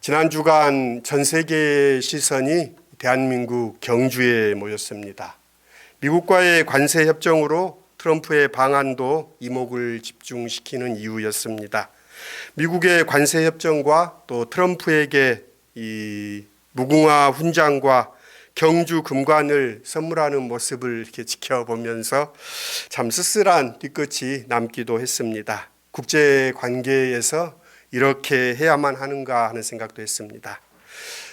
지난 주간 전 세계의 시선이 대한민국 경주에 모였습니다. 미국과의 관세 협정으로 트럼프의 방한도 이목을 집중시키는 이유였습니다. 미국의 관세 협정과 또 트럼프에게 이 무궁화 훈장과 경주 금관을 선물하는 모습을 이렇게 지켜보면서 참 쓸쓸한 뒤끝이 남기도 했습니다. 국제 관계에서 이렇게 해야만 하는가 하는 생각도 했습니다.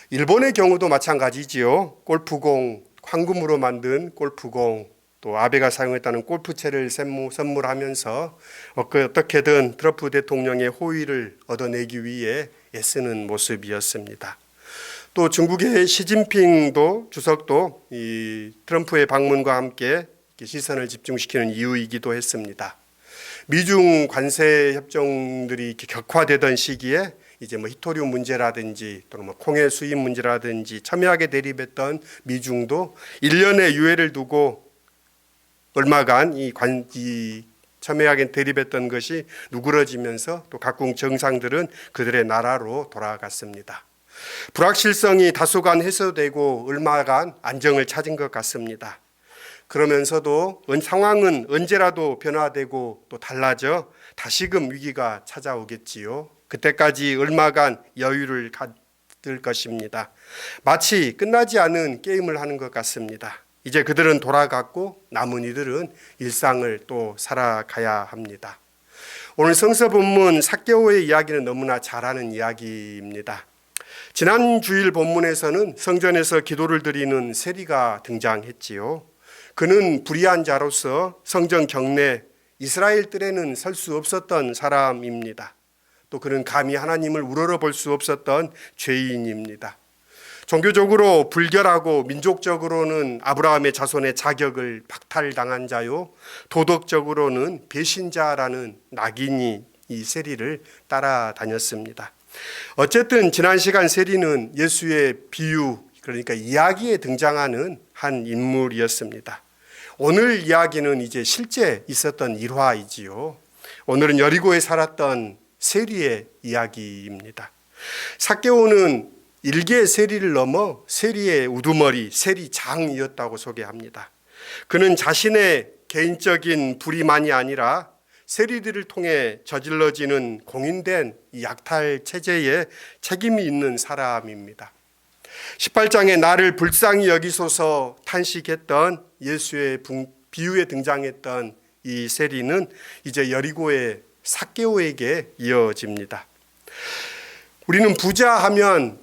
일본의 경우도 마찬가지지요. 골프공, 황금으로 만든 골프공, 또 아베가 사용했다는 골프채를 선물하면서 어떻게든 트럼프 대통령의 호의를 얻어내기 위해 애쓰는 모습이었습니다. 또 중국의 시진핑도 주석도 이 트럼프의 방문과 함께 시선을 집중시키는 이유이기도 했습니다. 미중 관세 협정들이 이렇게 격화되던 시기에 이제 히토리움 문제라든지 또는 콩의 수입 문제라든지 첨예하게 대립했던 미중도 1년의 유예를 두고 얼마간 이 첨예하게 대립했던 것이 누그러지면서 또 각국 정상들은 그들의 나라로 돌아갔습니다. 불확실성이 다소간 해소되고 얼마간 안정을 찾은 것 같습니다. 그러면서도 상황은 언제라도 변화되고 또 달라져 다시금 위기가 찾아오겠지요. 그때까지 얼마간 여유를 가질 것입니다. 마치 끝나지 않은 게임을 하는 것 같습니다. 이제 그들은 돌아갔고 남은 이들은 일상을 또 살아가야 합니다. 오늘 성서 본문 삭개오의 이야기는 너무나 잘 아는 이야기입니다. 지난 주일 본문에서는 성전에서 기도를 드리는 세리가 등장했지요. 그는 불의한 자로서 성전 경내 이스라엘 뜰에는 설 수 없었던 사람입니다. 또 그는 감히 하나님을 우러러볼 수 없었던 죄인입니다. 종교적으로 불결하고 민족적으로는 아브라함의 자손의 자격을 박탈당한 자요, 도덕적으로는 배신자라는 낙인이 이 세리를 따라다녔습니다. 어쨌든 지난 시간 세리는 예수의 비유, 그러니까 이야기에 등장하는 한 인물이었습니다. 오늘 이야기는 이제 실제 있었던 일화이지요. 오늘은 여리고에 살았던 세리의 이야기입니다. 삭개오는 일개 세리를 넘어 세리의 우두머리, 세리장이었다고 소개합니다. 그는 자신의 개인적인 불의만이 아니라 세리들을 통해 저질러지는 공인된 약탈 체제에 책임이 있는 사람입니다. 18장에 나를 불쌍히 여기소서 탄식했던 예수의 비유에 등장했던 이 세리는 이제 여리고의 삭개오에게 이어집니다. 우리는 부자 하면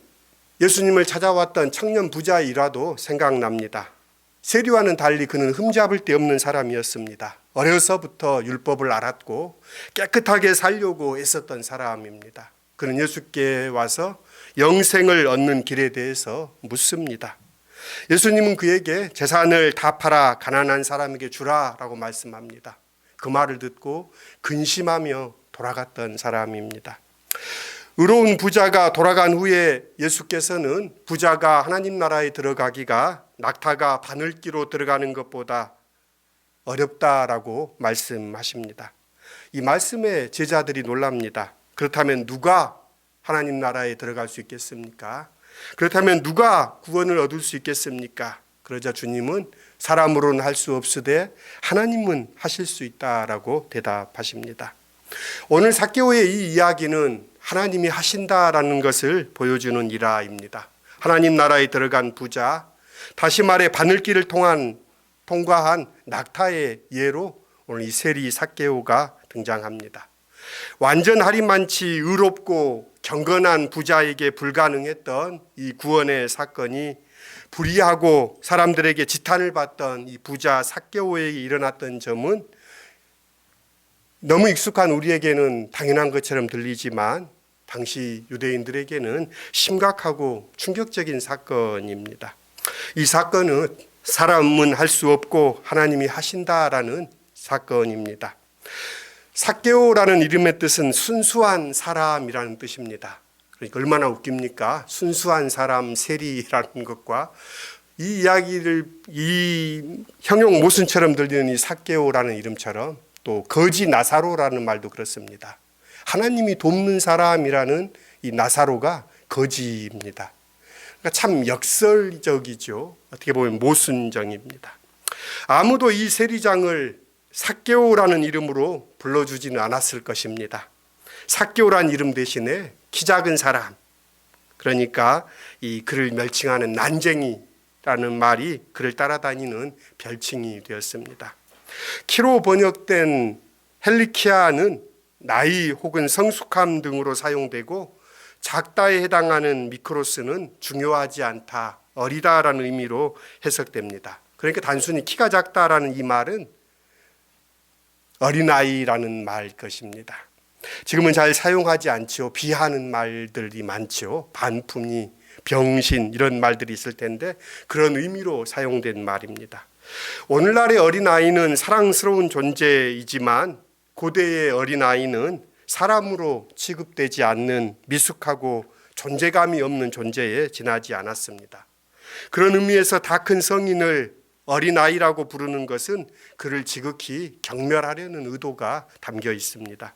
예수님을 찾아왔던 청년 부자의 일화도 생각납니다. 세리와는 달리 그는 흠잡을 데 없는 사람이었습니다. 어려서부터 율법을 알았고 깨끗하게 살려고 애썼던 사람입니다. 그는 예수께 와서 영생을 얻는 길에 대해서 묻습니다. 예수님은 그에게 재산을 다 팔아 가난한 사람에게 주라라고 말씀합니다. 그 말을 듣고 근심하며 돌아갔던 사람입니다. 의로운 부자가 돌아간 후에 예수께서는 부자가 하나님 나라에 들어가기가 낙타가 바늘기로 들어가는 것보다 어렵다라고 말씀하십니다. 이 말씀에 제자들이 놀랍니다. 그렇다면 누가 하나님 나라에 들어갈 수 있겠습니까? 그렇다면 누가 구원을 얻을 수 있겠습니까? 그러자 주님은 사람으로는 할 수 없으되 하나님은 하실 수 있다라고 대답하십니다. 오늘 삭개오의 이 이야기는 하나님이 하신다라는 것을 보여주는 일화입니다. 하나님 나라에 들어간 부자, 다시 말해 바늘길을 통과한 낙타의 예로 오늘 이 세리 삭개오가 등장합니다. 완전 할인만치 의롭고 경건한 부자에게 불가능했던 이 구원의 사건이 불의하고 사람들에게 지탄을 받던 이 부자 삭개오에게 일어났던 점은 너무 익숙한 우리에게는 당연한 것처럼 들리지만 당시 유대인들에게는 심각하고 충격적인 사건입니다. 이 사건은 사람은 할 수 없고 하나님이 하신다라는 사건입니다. 삭개오라는 이름의 뜻은 순수한 사람이라는 뜻입니다. 그러니까 얼마나 웃깁니까? 순수한 사람, 세리라는 것과 이 이야기를 이 형용 모순처럼 들리는 이 삭개오라는 이름처럼 또 거지 나사로라는 말도 그렇습니다. 하나님이 돕는 사람이라는 이 나사로가 거지입니다. 그러니까 참 역설적이죠. 어떻게 보면 모순정입니다. 아무도 이 세리장을 삭개오라는 이름으로 불러주지는 않았을 것입니다. 삭개오라는 이름 대신에 키 작은 사람, 그러니까 이 그를 멸칭하는 난쟁이라는 말이 그를 따라다니는 별칭이 되었습니다. 키로 번역된 헬리키아는 나이 혹은 성숙함 등으로 사용되고, 작다에 해당하는 미크로스는 중요하지 않다, 어리다라는 의미로 해석됩니다. 그러니까 단순히 키가 작다라는 이 말은 어린아이라는 말 것입니다. 지금은 잘 사용하지 않죠. 비하하는 말들이 많죠. 반품이, 병신 이런 말들이 있을 텐데 그런 의미로 사용된 말입니다. 오늘날의 어린아이는 사랑스러운 존재이지만 고대의 어린아이는 사람으로 취급되지 않는 미숙하고 존재감이 없는 존재에 지나지 않았습니다. 그런 의미에서 다 큰 성인을 어린아이라고 부르는 것은 그를 지극히 경멸하려는 의도가 담겨 있습니다.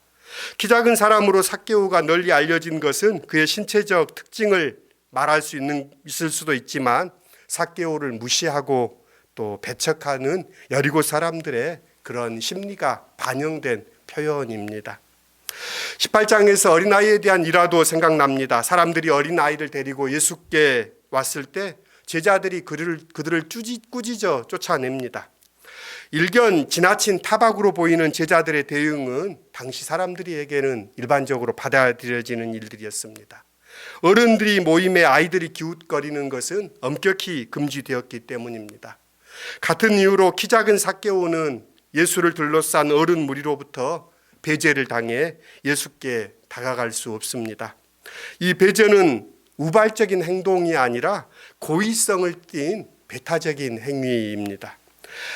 키 작은 사람으로 삭개오가 널리 알려진 것은 그의 신체적 특징을 말할 수 있을 수도 있지만, 삭개오를 무시하고 또 배척하는 여리고 사람들의 그런 심리가 반영된 표현입니다. 18장에서 어린아이에 대한 일화도 생각납니다. 사람들이 어린아이를 데리고 예수께 왔을 때 제자들이 그들을 꾸짖어 쫓아냅니다. 일견 지나친 타박으로 보이는 제자들의 대응은 당시 사람들에게는 일반적으로 받아들여지는 일들이었습니다. 어른들이 모임에 아이들이 기웃거리는 것은 엄격히 금지되었기 때문입니다. 같은 이유로 키 작은 삭개오는 예수를 둘러싼 어른 무리로부터 배제를 당해 예수께 다가갈 수 없습니다. 이 배제는 우발적인 행동이 아니라 고의성을 띤 배타적인 행위입니다.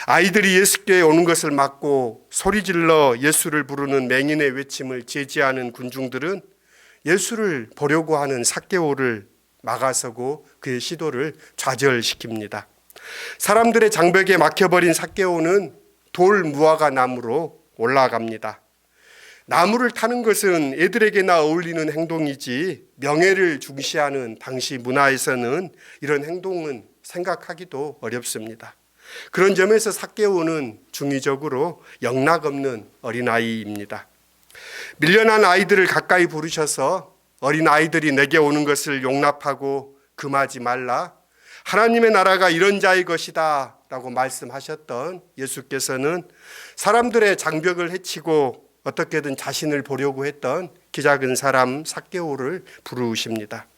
아이들이 예수께 오는 것을 막고 소리질러 예수를 부르는 맹인의 외침을 제지하는 군중들은 예수를 보려고 하는 삭개오를 막아서고 그의 시도를 좌절시킵니다. 사람들의 장벽에 막혀버린 삭개오는 돌 무화과 나무로 올라갑니다. 나무를 타는 것은 애들에게나 어울리는 행동이지 명예를 중시하는 당시 문화에서는 이런 행동은 생각하기도 어렵습니다. 그런 점에서 삭개오는 중의적으로 영락없는 어린아이입니다. 밀려난 아이들을 가까이 부르셔서 어린아이들이 내게 오는 것을 용납하고 금하지 말라, 하나님의 나라가 이런 자의 것이다 라고 말씀하셨던 예수께서는 사람들의 장벽을 헤치고 어떻게든 자신을 보려고 했던 키 작은 사람 삭개오를 부르십니다.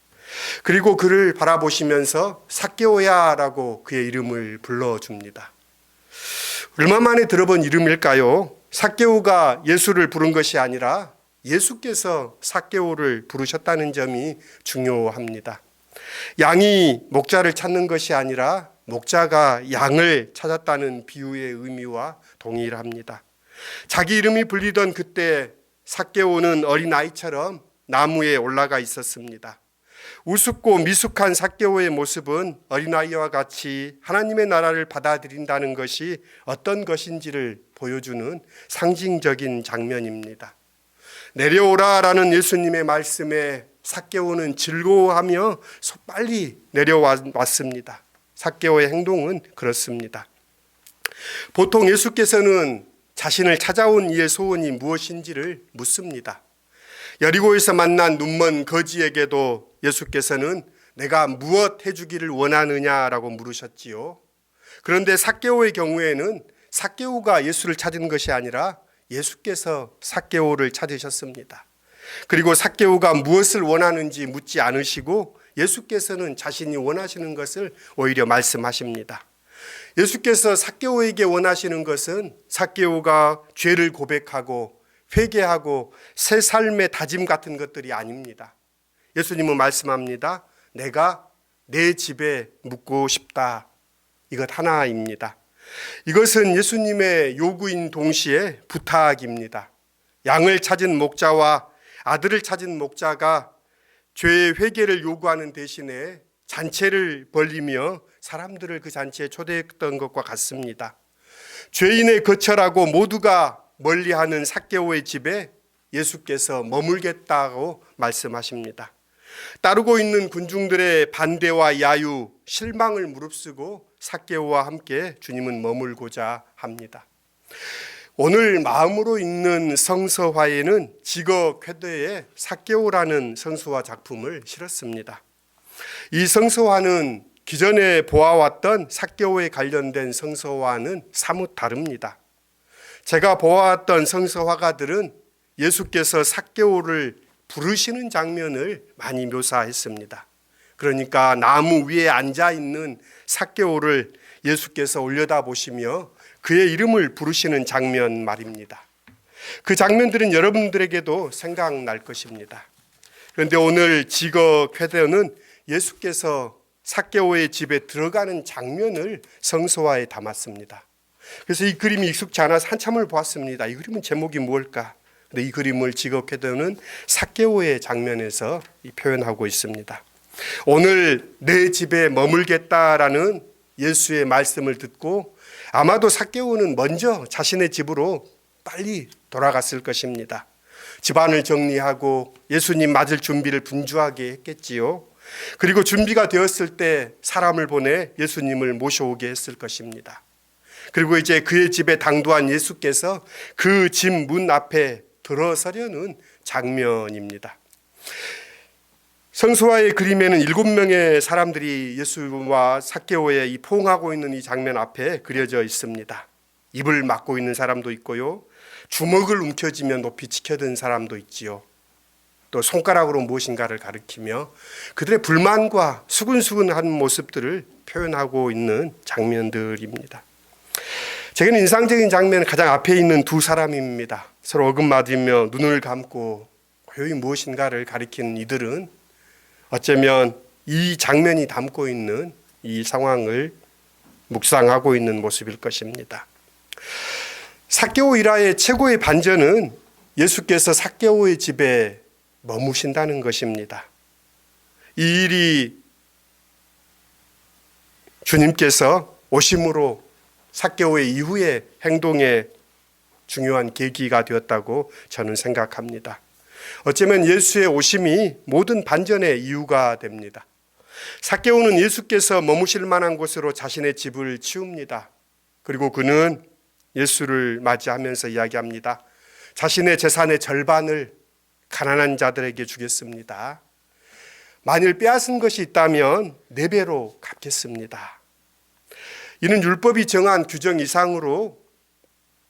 그리고 그를 바라보시면서 삭개오야 라고 그의 이름을 불러줍니다. 얼마 만에 들어본 이름일까요? 삭개오가 예수를 부른 것이 아니라 예수께서 삭개오를 부르셨다는 점이 중요합니다. 양이 목자를 찾는 것이 아니라 목자가 양을 찾았다는 비유의 의미와 동일합니다. 자기 이름이 불리던 그때 삭개오는 어린아이처럼 나무에 올라가 있었습니다. 우습고 미숙한 삭개오의 모습은 어린아이와 같이 하나님의 나라를 받아들인다는 것이 어떤 것인지를 보여주는 상징적인 장면입니다. 내려오라라는 예수님의 말씀에 삭개오는 즐거워하며 빨리 내려왔습니다. 삭개오의 행동은 그렇습니다. 보통 예수께서는 자신을 찾아온 이의 소원이 무엇인지를 묻습니다. 여리고에서 만난 눈먼 거지에게도 예수께서는 내가 무엇 해주기를 원하느냐라고 물으셨지요. 그런데 삭개오의 경우에는 삭개오가 예수를 찾은 것이 아니라 예수께서 삭개오를 찾으셨습니다. 그리고 삭개오가 무엇을 원하는지 묻지 않으시고 예수께서는 자신이 원하시는 것을 오히려 말씀하십니다. 예수께서 삭개오에게 원하시는 것은 삭개오가 죄를 고백하고 회개하고 새 삶의 다짐 같은 것들이 아닙니다. 예수님은 말씀합니다. 내가 내 집에 묵고 싶다. 이것 하나입니다. 이것은 예수님의 요구인 동시에 부탁입니다. 양을 찾은 목자와 아들을 찾은 목자가 죄의 회개를 요구하는 대신에 잔치를 벌리며 사람들을 그 잔치에 초대했던 것과 같습니다. 죄인의 거처라고 모두가 멀리하는 삭개오의 집에 예수께서 머물겠다고 말씀하십니다. 따르고 있는 군중들의 반대와 야유, 실망을 무릅쓰고 삭개오와 함께 주님은 머물고자 합니다. 오늘 마음으로 읽는 성서화에는 지거 쾌대에 삭개오라는 성서화 작품을 실었습니다. 이 성서화는 기존에 보아왔던 삭개오에 관련된 성서화는 사뭇 다릅니다. 제가 보아왔던 성서화가들은 예수께서 삭개오를 부르시는 장면을 많이 묘사했습니다. 그러니까 나무 위에 앉아 있는 삭개오를 예수께서 올려다보시며 그의 이름을 부르시는 장면 말입니다. 그 장면들은 여러분들에게도 생각날 것입니다. 그런데 오늘 지거 쾌대는 예수께서 삭개오의 집에 들어가는 장면을 성서화에 담았습니다. 그래서 이 그림이 익숙치 않아서 한참을 보았습니다. 이 그림은 제목이 무엇일까? 근데 이 그림을 지거 쾌대는 삭개오의 장면에서 표현하고 있습니다. 오늘 내 집에 머물겠다라는 예수의 말씀을 듣고 아마도 삭개오는 먼저 자신의 집으로 빨리 돌아갔을 것입니다. 집안을 정리하고 예수님 맞을 준비를 분주하게 했겠지요. 그리고 준비가 되었을 때 사람을 보내 예수님을 모셔오게 했을 것입니다. 그리고 이제 그의 집에 당도한 예수께서 그 집 문 앞에 들어서려는 장면입니다. 성서화의 그림에는 7명의 사람들이 예수와 삭개오의 이 포옹하고 있는 이 장면 앞에 그려져 있습니다. 입을 막고 있는 사람도 있고요. 주먹을 움켜쥐며 높이 치켜든 사람도 있지요. 또 손가락으로 무엇인가를 가리키며 그들의 불만과 수근수근한 모습들을 표현하고 있는 장면들입니다. 제게는 인상적인 장면은 가장 앞에 있는 두 사람입니다. 서로 어긋맞으며 눈을 감고 고요히 무엇인가를 가리키는 이들은 어쩌면 이 장면이 담고 있는 이 상황을 묵상하고 있는 모습일 것입니다. 삭개오 일화의 최고의 반전은 예수께서 삭개오의 집에 머무신다는 것입니다. 이 일이 주님께서 오심으로 삭개오의 이후의 행동에 중요한 계기가 되었다고 저는 생각합니다. 어쩌면 예수의 오심이 모든 반전의 이유가 됩니다. 삭개오는 예수께서 머무실 만한 곳으로 자신의 집을 치웁니다. 그리고 그는 예수를 맞이하면서 이야기합니다. 자신의 재산의 절반을 가난한 자들에게 주겠습니다. 만일 빼앗은 것이 있다면 4배로 갚겠습니다. 이는 율법이 정한 규정 이상으로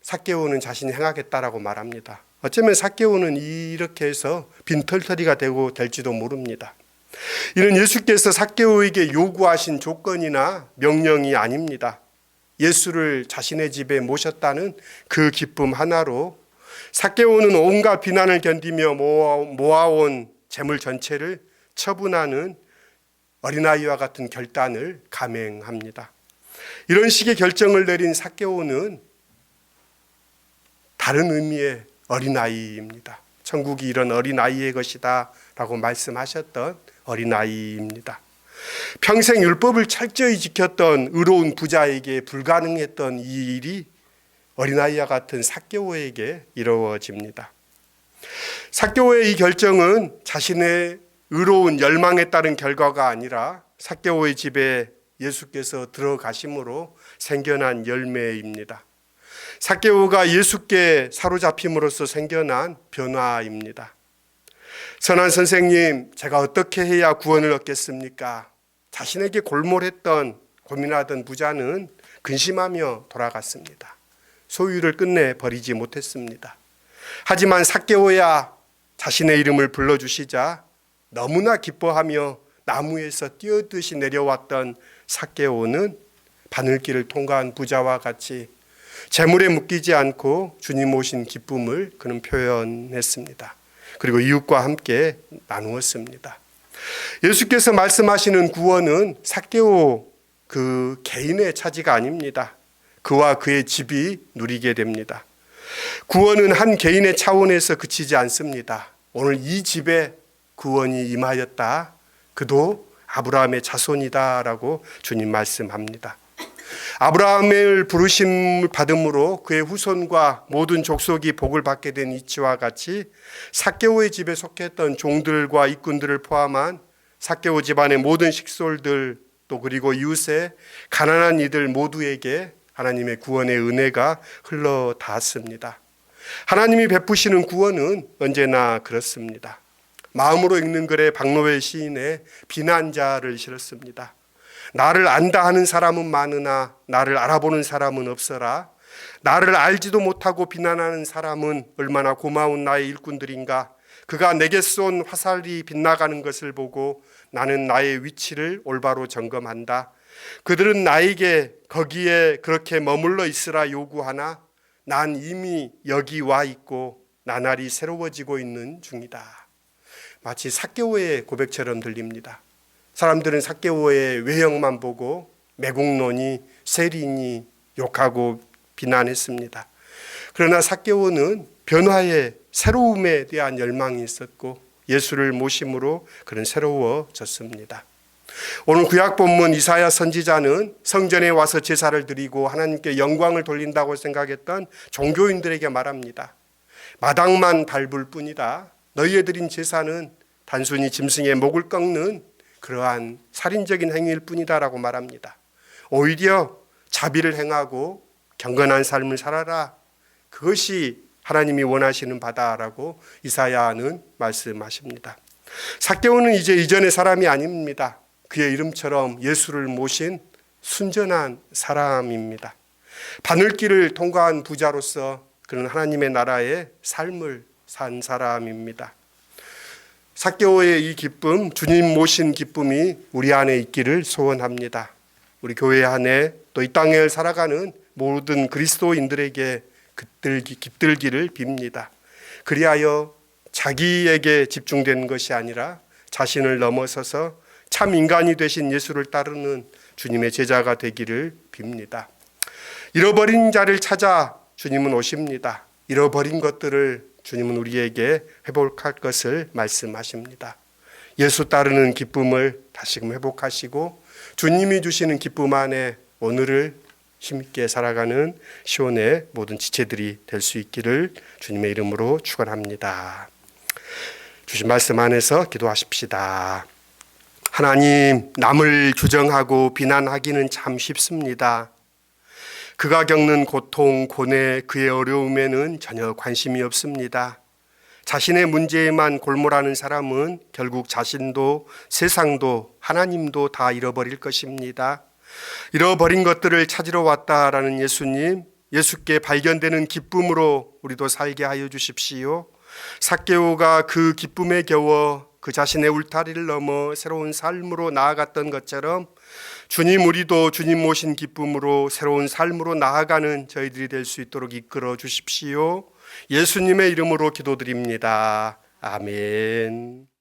삭개오는 자신이 행하겠다라고 말합니다. 어쩌면 삭개오는 이렇게 해서 빈털터리가 되고 될지도 모릅니다. 이는 예수께서 삭개오에게 요구하신 조건이나 명령이 아닙니다. 예수를 자신의 집에 모셨다는 그 기쁨 하나로 삭개오는 온갖 비난을 견디며 모아온 재물 전체를 처분하는 어린아이와 같은 결단을 감행합니다. 이런 식의 결정을 내린 삭개오는 다른 의미의 어린아이입니다. 천국이 이런 어린아이의 것이다 라고 말씀하셨던 어린아이입니다. 평생 율법을 철저히 지켰던 의로운 부자에게 불가능했던 이 일이 어린아이와 같은 삭개오에게 이루어집니다. 삭개오의 이 결정은 자신의 의로운 열망에 따른 결과가 아니라 삭개오의 집에 예수께서 들어가심으로 생겨난 열매입니다. 삭개오가 예수께 사로잡힘으로써 생겨난 변화입니다. 선한 선생님, 제가 어떻게 해야 구원을 얻겠습니까? 자신에게 골몰했던 고민하던 부자는 근심하며 돌아갔습니다. 소유를 끝내 버리지 못했습니다. 하지만 삭개오야 자신의 이름을 불러주시자 너무나 기뻐하며 나무에서 뛰어듯이 내려왔던 삭개오는 바늘길을 통과한 부자와 같이 재물에 묶이지 않고 주님 오신 기쁨을 그는 표현했습니다. 그리고 이웃과 함께 나누었습니다. 예수께서 말씀하시는 구원은 삭개오 그 개인의 차지가 아닙니다. 그와 그의 집이 누리게 됩니다. 구원은 한 개인의 차원에서 그치지 않습니다. 오늘 이 집에 구원이 임하였다. 그도 아브라함의 자손이다 라고 주님 말씀합니다. 아브라함을 부르심을 받음으로 그의 후손과 모든 족속이 복을 받게 된 이치와 같이 삭개오의 집에 속했던 종들과 일꾼들을 포함한 삭개오 집안의 모든 식솔들 또 그리고 이웃의 가난한 이들 모두에게 하나님의 구원의 은혜가 흘러 닿았습니다. 하나님이 베푸시는 구원은 언제나 그렇습니다. 마음으로 읽는 글에 박노엘 시인의 비난자를 실었습니다. 나를 안다 하는 사람은 많으나 나를 알아보는 사람은 없어라. 나를 알지도 못하고 비난하는 사람은 얼마나 고마운 나의 일꾼들인가. 그가 내게 쏜 화살이 빗나가는 것을 보고 나는 나의 위치를 올바로 점검한다. 그들은 나에게 거기에 그렇게 머물러 있으라 요구하나 난 이미 여기 와 있고 나날이 새로워지고 있는 중이다. 마치 삭개오의 고백처럼 들립니다. 사람들은 삭개오의 외형만 보고 매국노니 세리니 욕하고 비난했습니다. 그러나 삭개오는 변화의 새로움에 대한 열망이 있었고 예수를 모심으로 그는 새로워졌습니다. 오늘 구약 본문 이사야 선지자는 성전에 와서 제사를 드리고 하나님께 영광을 돌린다고 생각했던 종교인들에게 말합니다. 마당만 밟을 뿐이다. 너희의 드린 제사는 단순히 짐승의 목을 꺾는 그러한 살인적인 행위일 뿐이다라고 말합니다. 오히려 자비를 행하고 경건한 삶을 살아라. 그것이 하나님이 원하시는 바다라고 이사야는 말씀하십니다. 삭개오는 이제 이전의 사람이 아닙니다. 그의 이름처럼 예수를 모신 순전한 사람입니다. 바늘길을 통과한 부자로서 그는 하나님의 나라의 삶을 산 사람입니다. 삭개오의 이 기쁨, 주님 모신 기쁨이 우리 안에 있기를 소원합니다. 우리 교회 안에 또 이 땅을 살아가는 모든 그리스도인들에게 깃들기를 빕니다. 그리하여 자기에게 집중되는 것이 아니라 자신을 넘어서서 참 인간이 되신 예수를 따르는 주님의 제자가 되기를 빕니다. 잃어버린 자를 찾아 주님은 오십니다. 잃어버린 것들을 주님은 우리에게 회복할 것을 말씀하십니다. 예수 따르는 기쁨을 다시금 회복하시고 주님이 주시는 기쁨 안에 오늘을 힘있게 살아가는 시온의 모든 지체들이 될 수 있기를 주님의 이름으로 축원합니다. 주신 말씀 안에서 기도하십시다. 하나님, 남을 주정하고 비난하기는 참 쉽습니다. 그가 겪는 고통, 고뇌, 그의 어려움에는 전혀 관심이 없습니다. 자신의 문제에만 골몰하는 사람은 결국 자신도 세상도 하나님도 다 잃어버릴 것입니다. 잃어버린 것들을 찾으러 왔다라는 예수님, 예수께 발견되는 기쁨으로 우리도 살게 하여 주십시오. 삭개오가 그 기쁨에 겨워 그 자신의 울타리를 넘어 새로운 삶으로 나아갔던 것처럼 주님, 우리도 주님 모신 기쁨으로 새로운 삶으로 나아가는 저희들이 될 수 있도록 이끌어 주십시오. 예수님의 이름으로 기도드립니다. 아멘.